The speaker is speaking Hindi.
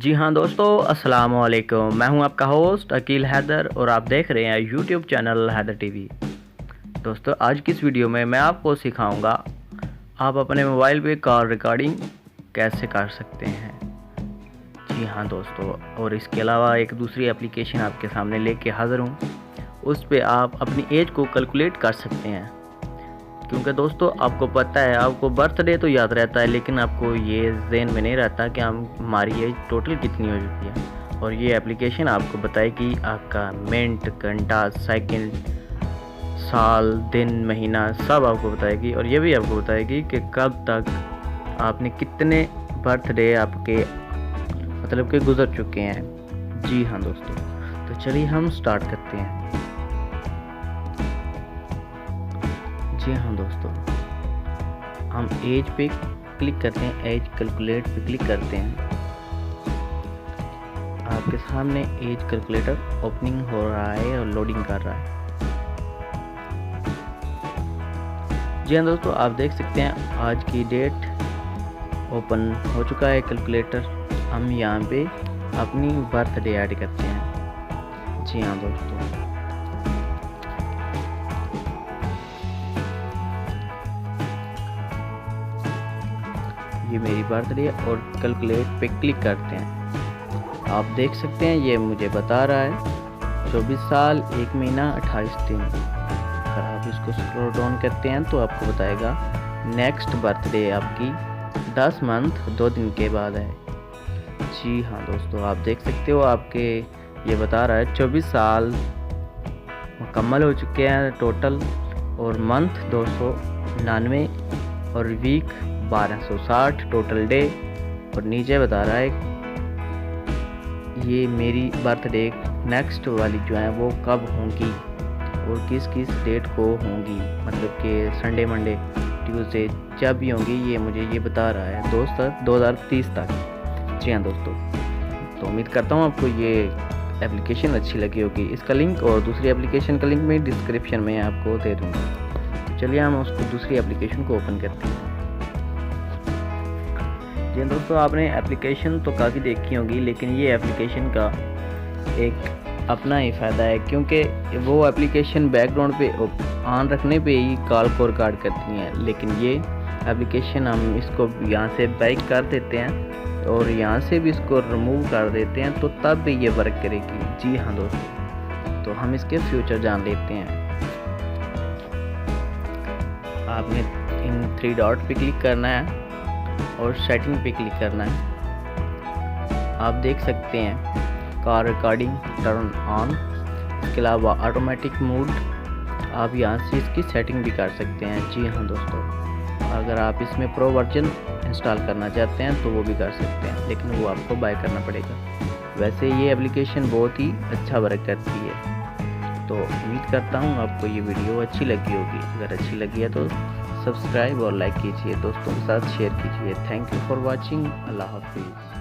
जी हाँ दोस्तों, अस्सलाम वालेकुम। मैं हूं आपका होस्ट अकील हैदर और आप देख रहे हैं यूट्यूब चैनल हैदर टीवी। दोस्तों, आज की इस वीडियो में मैं आपको सिखाऊंगा आप अपने मोबाइल पे कॉल रिकॉर्डिंग कैसे कर सकते हैं। जी हाँ दोस्तों, और इसके अलावा एक दूसरी एप्लीकेशन आपके सामने लेके हाज़िर हूँ। उस पे आप अपनी एज को कैलकुलेट कर सकते हैं, क्योंकि दोस्तों आपको पता है, आपको बर्थडे तो याद रहता है लेकिन आपको ये ज़हन में नहीं रहता कि हमारी एज टोटल कितनी हो चुकी है। और ये एप्लीकेशन आपको बताएगी आपका मिनट, घंटा, सेकंड, साल, दिन, महीना सब आपको बताएगी। और ये भी आपको बताएगी कि कब तक आपने कितने बर्थडे आपके मतलब के गुजर चुके हैं। जी हाँ दोस्तों, तो चलिए हम स्टार्ट करते हैं। जी हाँ दोस्तों, हम एज पे क्लिक करते हैं, एज कैलकुलेट पे क्लिक करते हैं। आपके सामने एज कैलकुलेटर ओपनिंग हो रहा है और लोडिंग कर रहा है। जी हाँ दोस्तों, आप देख सकते हैं आज की डेट ओपन हो चुका है कैलकुलेटर। हम यहाँ पे अपनी बर्थडे ऐड करते हैं। जी हाँ दोस्तों, ये मेरी बर्थडे और कैलकुलेट पे क्लिक करते हैं। आप देख सकते हैं ये मुझे बता रहा है 24 साल 1 महीना 28 दिन। अगर आप इसको स्क्रॉल डाउन करते हैं तो आपको बताएगा नेक्स्ट बर्थडे आपकी 10 मंथ 2 दिन के बाद है। जी हाँ दोस्तों, आप देख सकते हो आपके ये बता रहा है 24 साल मुकम्मल हो चुके हैं टोटल, और मंथ 299 और वीक 1260 टोटल डे। और नीचे बता रहा है ये मेरी बर्थडे नेक्स्ट वाली जो है वो कब होंगी और किस किस डेट को होंगी, मतलब कि संडे, मंडे, ट्यूसडे जब भी होंगी, ये मुझे ये बता रहा है दोस्तों 2030 तक। जी हाँ दोस्तों, तो उम्मीद करता हूँ आपको ये एप्लीकेशन अच्छी लगी होगी। इसका लिंक और दूसरी एप्लीकेशन का लिंक मैं डिस्क्रिप्शन में आपको दे दूँगा। तो चलिए हम उसको दूसरी एप्लीकेशन को ओपन करते हैं। जी दोस्तों, आपने एप्लीकेशन तो काफ़ी देखी होगी, लेकिन ये एप्लीकेशन का एक अपना ही फ़ायदा है, क्योंकि वो एप्लीकेशन बैकग्राउंड पे ऑन रखने पे ही कॉल को रिकॉर्ड करती हैं। लेकिन ये एप्लीकेशन हम इसको यहाँ से बैक कर देते हैं और यहाँ से भी इसको रिमूव कर देते हैं, तो तब भी ये वर्क करेगी। जी हाँ दोस्तों, तो हम इसके फ्यूचर जान लेते हैं। आपने इन 3 डॉट पे क्लिक करना है और सेटिंग पे क्लिक करना है। आप देख सकते हैं कार रिकॉर्डिंग टर्न ऑन। इसके अलावा ऑटोमेटिक मोड, आप यहाँ से इसकी सेटिंग भी कर सकते हैं। जी हाँ दोस्तों, अगर आप इसमें प्रो वर्जन इंस्टॉल करना चाहते हैं तो वो भी कर सकते हैं, लेकिन वो आपको बाय करना पड़ेगा। वैसे ये एप्लीकेशन बहुत ही अच्छा वर्क करती है। तो उम्मीद करता हूँ आपको ये वीडियो अच्छी लगी होगी। अगर अच्छी लगी है तो सब्सक्राइब और लाइक कीजिए, दोस्तों के साथ शेयर कीजिए। Thank you for watching. अल्लाह हाफिज़।